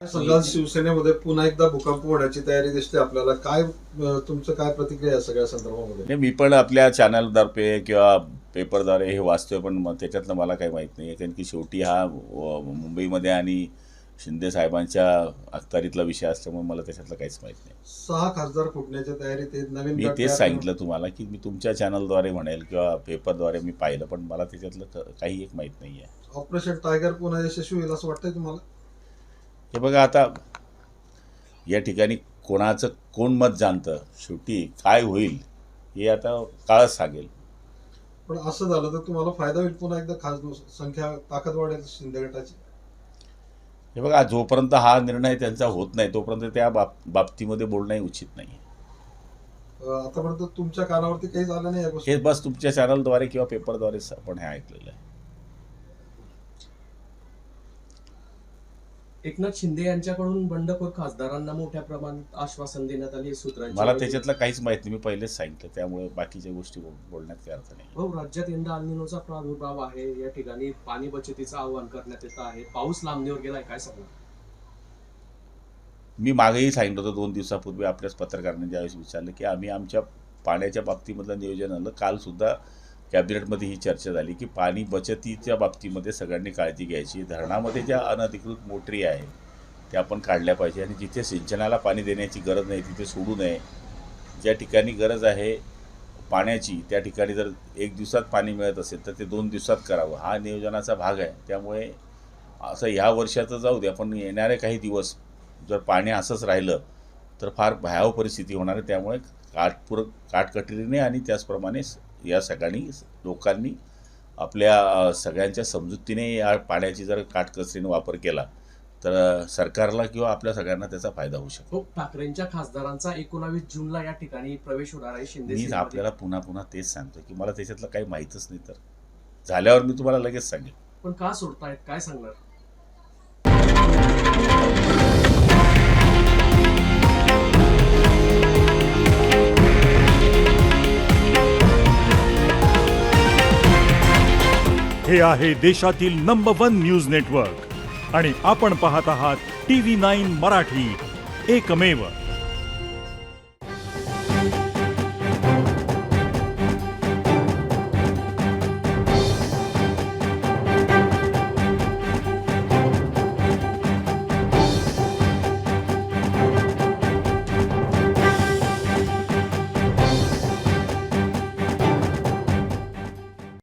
सगळ्या शिवसेनेमध्ये पुन्हा एकदा भूकंप होण्याची तयारी दिसते आपल्याला. काय तुमचं काय प्रतिक्रिया आहे सगळ्या संदर्भामध्ये? नाही, मी पण आपल्या चॅनलद्वारे किंवा पेपरद्वारे हे वाचतोय, पण त्याच्यातलं मला काही माहीत नाही आहे. कारण की शेवटी हा मुंबईमध्ये आणि शिंदे साहेबांच्या अखत्यारीतला विषय असल्यामुळे मला त्याच्यातलं काहीच माहीत नाही. 6 खासदार फुटण्याच्या तयारीत आहेत. नवीन मी गट तेच तयार सांगितलं तुम्हाला की मी तुमच्या चॅनलद्वारे म्हणेल किंवा पेपरद्वारे मी पाहिलं, पण मला त्याच्यातलं काही एक माहीत नाही आहे. ऑपरेशन टायगर पुन्हा यशस्वी होईल असं वाटतंय तुम्हाला? हे बघा, आता या ठिकाणी कोणाचं कोण मत जाणतं, शेवटी काय होईल हे आता काळच सांगेल. पण असं झालं तर तुम्हाला फायदा होईल, पुन्हा एकदा खासदार संख्या ताकद वाढेल शिंदे गटाची. हे बघा, जोपर्यंत हा निर्णय त्यांचा होत नाही तोपर्यंत त्या बाबतीमध्ये बोलणंही उचित नाही. आतापर्यंत तुमच्या कानावरती काही झालं नाही या गोष्टी? हे बस तुमच्या चॅनलद्वारे किंवा पेपरद्वारेच आपण हे ऐकलेलं आहे. एकनाथ शिंदे यांच्याकडून बंडखोर खासदारांना मोठ्या प्रमाणात आश्वासन देण्यात आले सूत्रांची. मला त्याच्यातलं काहीच माहित नाही, मी पहिलेच सांगितलं, त्यामुळे बाकीच्या गोष्टी बोलण्यात काही अर्थ नाही. हो, राज्यात यंदा अल्निनोचा प्रादुर्भाव आहे. या ठिकाणी पाणी बचतीचं आवाहन करण्यात येत आहे. पाऊस लांबणीवर गेलाय, काय सांगणार? मी मागेही सांगितलं होतं 2 दिवसापूर्वी आपल्याच पत्रकारांनी ज्यावेळेस विचारलं की आम्ही आमच्या पाण्याच्या बाबतीमधलं नियोजन आलं. कालसुद्धा कॅबिनेटमध्ये ही चर्चा झाली की पाणी बचतीच्या बाबतीमध्ये सगळ्यांनी काळजी घ्यायची. धरणामध्ये ज्या अनधिकृत मोटरी आहेत त्या आपण काढल्या पाहिजे आणि जिथे सिंचनाला पाणी देण्याची गरज नाही तिथे सोडू नये. ज्या ठिकाणी गरज आहे पाण्याची त्या ठिकाणी जर 1 दिवसात पाणी मिळत असेल तर ते 2 दिवसात करावं, हा नियोजनाचा भाग आहे. त्यामुळे असं ह्या वर्षाचं जाऊ द्या, पण येणारे काही दिवस जर पाणी असंच राहिलं तर फार भयावह परिस्थिती होणार आहे. त्यामुळे काटकटिरीने आणि त्याचप्रमाणे या सगळ्यांनी लोकांनी आपल्या सगळ्यांच्या समजुतीने या पाण्याची जर काटकसरीने वापर केला तर सरकारला किंवा आपल्या सगळ्यांना त्याचा फायदा होऊ शकतो. हो, ठाकरेंच्या खासदारांचा 19 जूनला या ठिकाणी प्रवेश होणार आहे शिंदे मी सेनेमध्ये. आपल्याला पुन्हा तेच सांगतो की मला त्याच्यातलं काही माहीतच नाही. तर झाल्यावर मी तुम्हाला लगेच सांगेन. पण का सोडतायत, काय सांगणार? हे आहे देशातील नंबर 1 न्यूज नेटवर्क आणि आपण पाहत आहात TV9 मराठी, एकमेव.